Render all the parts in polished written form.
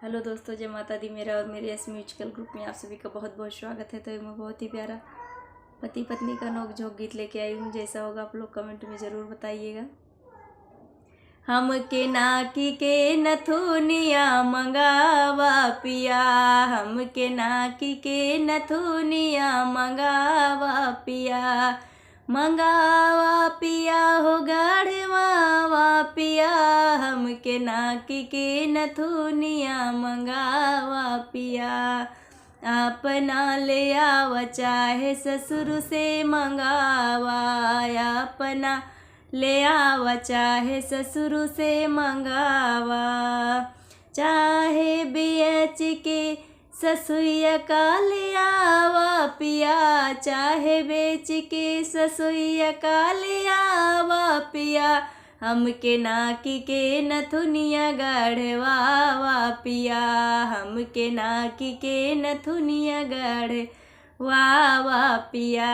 Hello दोस्तों, जय माता दी। मेरा और मेरे एस म्यूजिकल ग्रुप में आप सभी का बहुत बहुत स्वागत है। तो मैं बहुत ही प्यारा पति पत्नी का नोक झोंक गीत लेके आई हूँ। जैसा होगा आप लोग कमेंट में ज़रूर बताइएगा। हमके नाकी के नथुनिया मंगावा पिया, हमके नाकी के नथुनिया मंगावा पिया, मंगावा पिया हो गढ़वावा पिया, हमके नाकी के नथुनिया मंगावा पिया। अपना ले आवा चाहे ससुर से मंगावा, अपना ले आवा चाहे ससुर से मंगावा, चाहे बेच के ससुइया का ले आवा पिया, चाहे बेच के ससुइया का ले आवा पिया, हमके नाकी के नथुनिया गढ़वावा पिया, हमके नाकी के नथुनिया गढ़वावा पिया।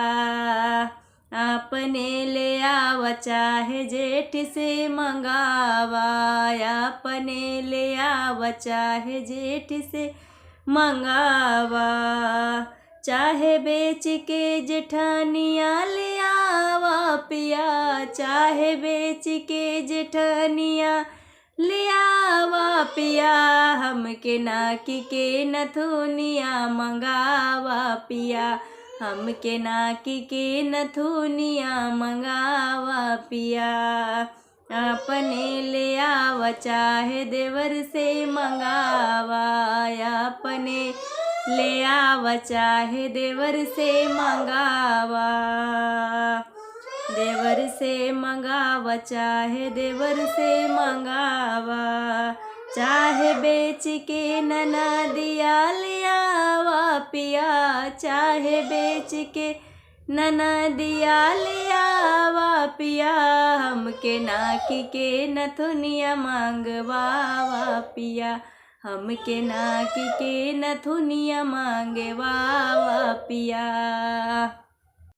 अपने ले आवा चाहे जेठ से मंगावा, अपने ले आवा चाहे जेठ से मंगावा, चाहे बेच के जेठानिया ले आवा पिया, चाहे बेच के जेठानिया ले आवा पिया, हमके नाकी के नथुनिया मंगावा पिया, हमके नाकी के नथुनिया मंगावा पिया। अपने ले आवा चाहे देवर से मंगावा, अपने ले आवा चाहे देवर से मंगावा, देवर से मंगावा चाहे देवर से मंगावा, चाहे बेच के ननदिया ले आवा पिया, चाहे बेच के ननदिया ले आवा पिया, हमके नाकी के नथुनिया मांगवावा पिया, हमके नाकी के नथुनिया मांगवावा पिया।